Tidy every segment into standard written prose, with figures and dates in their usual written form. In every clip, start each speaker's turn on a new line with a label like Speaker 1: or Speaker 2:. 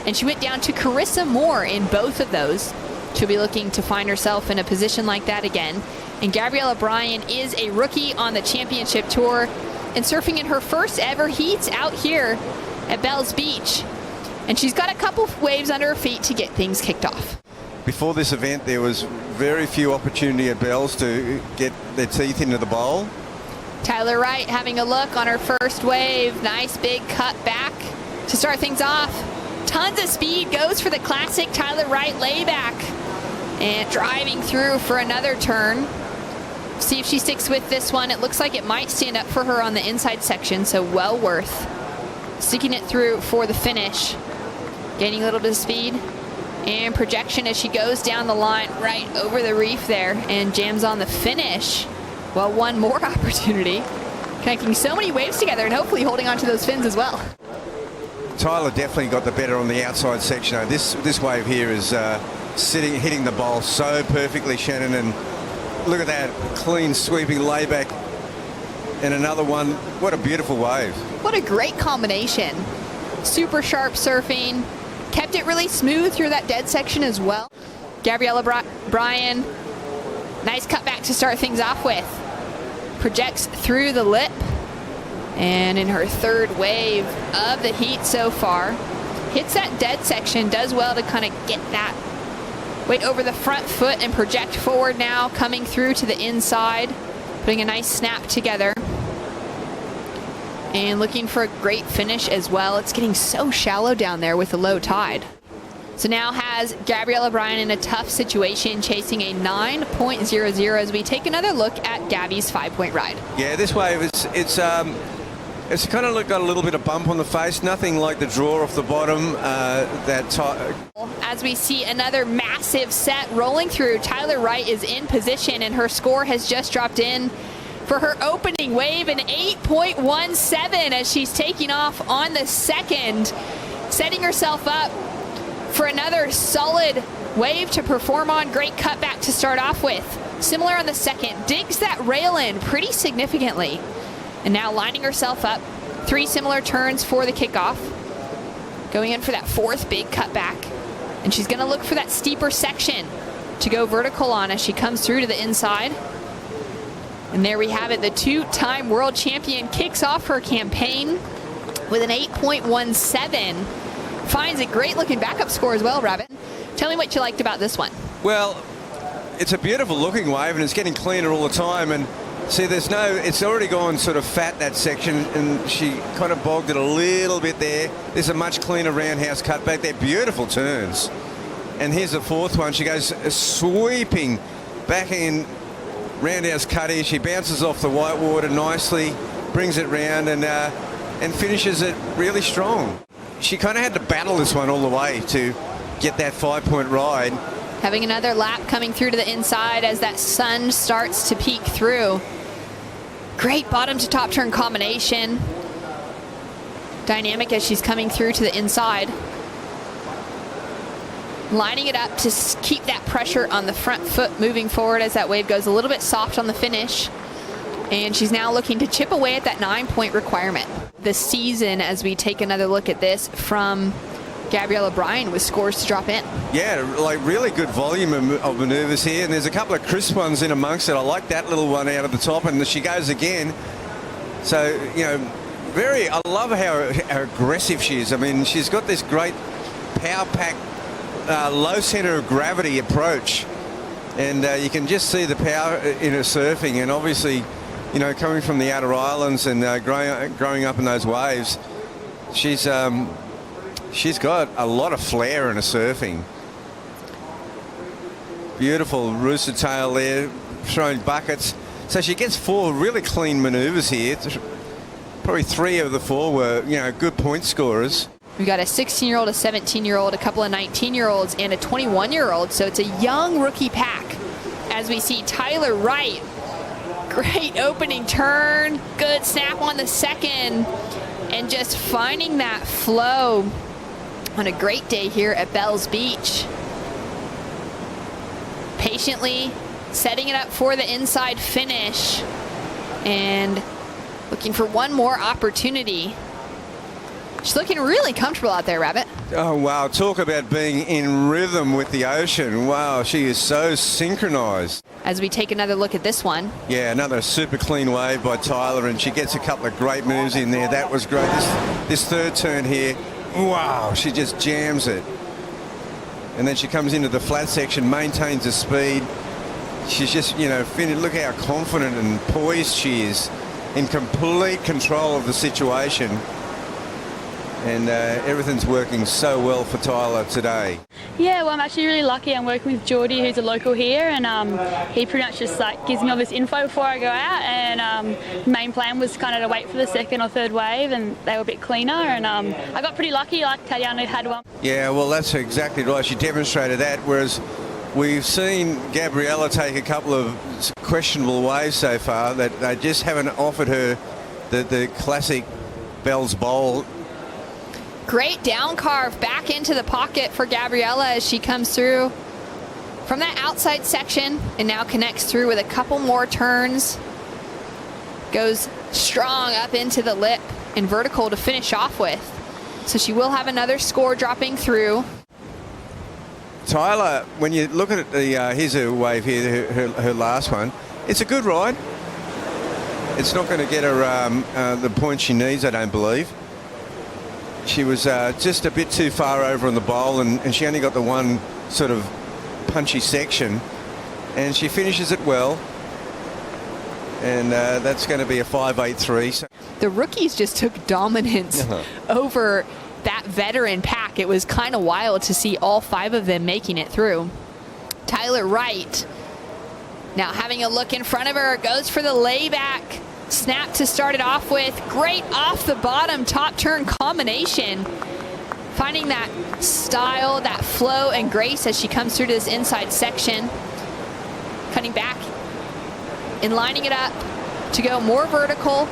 Speaker 1: And she went down to Carissa Moore in both of those. She'll be looking to find herself in a position like that again. And Gabriela Bryan is a rookie on the championship tour and surfing in her first ever heats out here at Bells Beach. And she's got a couple waves under her feet to get things kicked off.
Speaker 2: Before this event, there was very few opportunity at Bells to get their teeth into the bowl.
Speaker 1: Tyler Wright having a look on her first wave. Nice big cut back to start things off. Tons of speed, goes for the classic Tyler Wright layback. And driving through for another turn. See if she sticks with this one. It looks like it might stand up for her on the inside section, so well worth sticking it through for the finish. Gaining a little bit of speed and projection as she goes down the line right over the reef there and jams on the finish. Well, one more opportunity. Connecting so many waves together and hopefully holding onto those fins as well.
Speaker 2: Tyler definitely got the better on the outside section. This wave here is hitting the bowl so perfectly, Shannon, and look at that clean sweeping layback and another one. What a beautiful wave. What
Speaker 1: a great combination. Super sharp surfing, kept it really smooth through that dead section as well. Gabriella Bryan, nice cutback to start things off with. Projects through the lip, and in her third wave of the heat so far, hits that dead section, does well to kind of get that weight over the front foot and project forward now, coming through to the inside, putting a nice snap together. And looking for a great finish as well. It's getting so shallow down there with the low tide. So now has Gabriela Bryan in a tough situation, chasing a 9.00 as we take another look at Gabby's 5-point ride.
Speaker 2: Yeah, this wave, it's kind of got a little bit of bump on the face. Nothing like the draw off the bottom.
Speaker 1: As we see another massive set rolling through, Tyler Wright is in position and her score has just dropped in for her opening wave, an 8.17 as she's taking off on the second, setting herself up for another solid wave to perform on. Great cutback to start off with. Similar on the second, digs that rail in pretty significantly. And now lining herself up, 3 similar turns for the kickoff. Going in for that fourth big cutback. And she's gonna look for that steeper section to go vertical on as she comes through to the inside. And there we have it. The 2-time world champion kicks off her campaign with an 8.17. Finds a great looking backup score as well, Rabbit. Tell me what you liked about this one.
Speaker 2: Well, it's a beautiful looking wave and it's getting cleaner all the time. And see, it's already gone sort of fat, that section, and she kind of bogged it a little bit there. There's a much cleaner roundhouse cutback. They're beautiful turns. And here's the fourth one. She goes sweeping back in roundhouse cut here. She bounces off the white water nicely, brings it round and finishes it really strong. She kind of had to battle this one all the way to get that 5-point ride.
Speaker 1: Having another lap coming through to the inside as that sun starts to peek through. Great bottom to top turn combination. Dynamic as she's coming through to the inside. Lining it up to keep that pressure on the front foot moving forward as that wave goes a little bit soft on the finish. And she's now looking to chip away at that 9-point requirement. The season, as we take another look at this from Gabriela Bryan, with scores to drop in.
Speaker 2: Yeah, like really good volume of maneuvers here, and there's a couple of crisp ones in amongst it. I like that little one out of the top, and she goes again. So, you know, I love how aggressive she is. I mean, she's got this great power-packed, low center of gravity approach, and you can just see the power in her surfing. And obviously, you know, coming from the outer islands and growing up in those waves, she's got a lot of flair in her surfing. Beautiful rooster tail there, throwing buckets. So she gets 4 really clean maneuvers here. Probably 3 of the 4 were, you know, good point scorers.
Speaker 1: We've got a 16-year-old, a 17-year-old, a couple of 19-year-olds, and a 21-year-old. So it's a young rookie pack. As we see Tyler Wright, great opening turn, good snap on the second, and just finding that flow on a great day here at Bells Beach. Patiently setting it up for the inside finish and looking for one more opportunity She's looking really comfortable out there, Rabbit.
Speaker 2: Oh, wow. Talk about being in rhythm with the ocean. Wow, she is so synchronized.
Speaker 1: As we take another look at this one.
Speaker 2: Yeah, another super clean wave by Tyler, and she gets a couple of great moves in there. That was great. This third turn here, wow, she just jams it. And then she comes into the flat section, maintains the speed. She's just, you know, look how confident and poised she is, in complete control of the situation. And everything's working so well for Tyler today.
Speaker 3: Yeah, well, I'm actually really lucky. I'm working with Geordie, who's a local here, and he pretty much just like gives me all this info before I go out. And main plan was kind of to wait for the second or third wave, and they were a bit cleaner. And I got pretty lucky. Like Tatiana had one.
Speaker 2: Yeah, well, that's exactly right. She demonstrated that. Whereas we've seen Gabriella take a couple of questionable waves so far that they just haven't offered her the classic Bell's Bowl.
Speaker 1: Great down carve back into the pocket for Gabriella as she comes through from that outside section and now connects through with a couple more turns. Goes strong up into the lip and vertical to finish off with. So she will have another score dropping through.
Speaker 2: Tyler, when you look at it, here's a wave here, her last one. It's a good ride. It's not going to get her the point she needs, I don't believe. She was just a bit too far over on the bowl, and she only got the one sort of punchy section, and she finishes it well, and that's going to be a 5.83. So
Speaker 1: the rookies just took dominance over that veteran pack. It was kind of wild to see all 5 of them making it through. Tyler Wright now having a look in front of her, goes for the layback. Snap to start it off with. Great off the bottom top turn combination. Finding that style, that flow and grace as she comes through to this inside section. Cutting back and lining it up to go more vertical,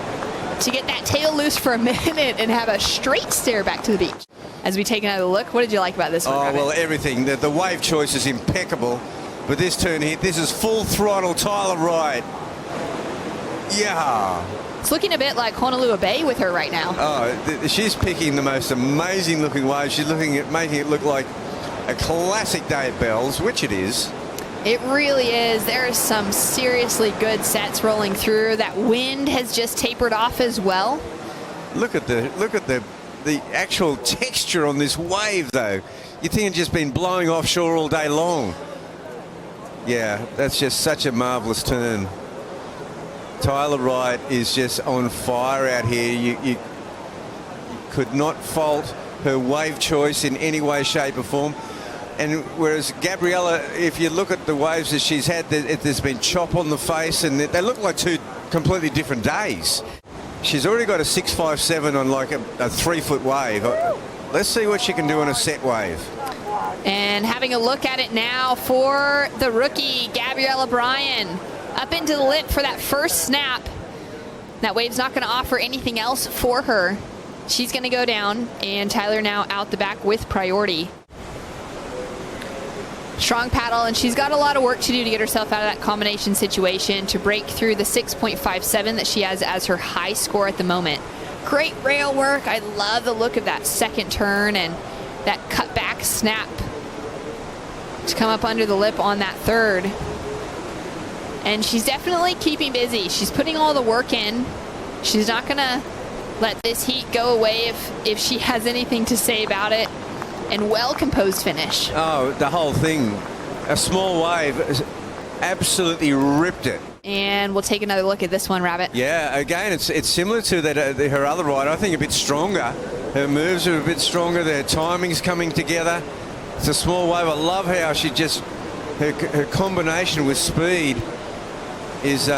Speaker 1: to get that tail loose for a minute and have a straight stare back to the beach. As we take another look, what did you like about this one, Rabbit?
Speaker 2: Well, everything. The wave choice is impeccable. But this turn here, this is full throttle Tyler Wright. Yeah.
Speaker 1: It's looking a bit like Honolulu Bay with her right now.
Speaker 2: Oh, she's picking the most amazing looking wave. She's looking at making it look like a classic day at Bell's, which it is.
Speaker 1: It really is. There are some seriously good sets rolling through. That wind has just tapered off as well.
Speaker 2: Look at the actual texture on this wave, though. You think it's just been blowing offshore all day long. Yeah, that's just such a marvelous turn. Tyler Wright is just on fire out here. You could not fault her wave choice in any way, shape or form. And whereas Gabriella, if you look at the waves that she's had, there's been chop on the face, and they look like 2 completely different days. She's already got a 6.57 on like a 3-foot wave. Let's see what she can do on a set wave.
Speaker 1: And having a look at it now for the rookie, Gabriella Bryan. Up into the lip for that first snap. That wave's not going to offer anything else for her. She's going to go down, and Tyler now out the back with priority. Strong paddle, and she's got a lot of work to do to get herself out of that combination situation to break through the 6.57 that she has as her high score at the moment. Great rail work. I love the look of that second turn and that cut back snap to come up under the lip on that third. And she's definitely keeping busy. She's putting all the work in. She's not going to let this heat go away if she has anything to say about it. And well-composed finish. Oh,
Speaker 2: the whole thing. A small wave absolutely ripped it.
Speaker 1: And we'll take another look at this one, Rabbit.
Speaker 2: Yeah, again, it's similar to that her other ride. I think a bit stronger. Her moves are a bit stronger. Their timing's coming together. It's a small wave. I love how she just... Her combination with speed is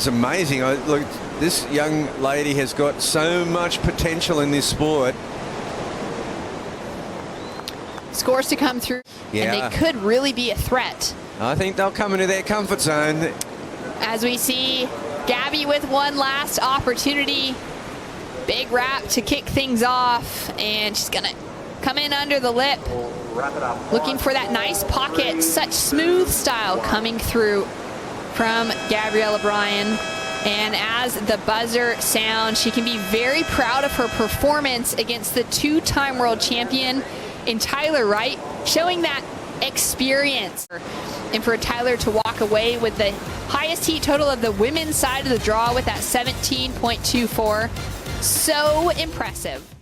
Speaker 2: amazing. Look, this young lady has got so much potential in this sport.
Speaker 1: Scores to come through, and they could really be a threat.
Speaker 2: I think they'll come into their comfort zone.
Speaker 1: As we see Gabby with one last opportunity. Big wrap to kick things off, and she's gonna come in under the lip. Looking for that nice pocket. Such smooth style coming through from Gabriella Bryan. And as the buzzer sounds, she can be very proud of her performance against the two-time world champion in Tyler Wright, showing that experience. And for Tyler to walk away with the highest heat total of the women's side of the draw with that 17.24, so impressive.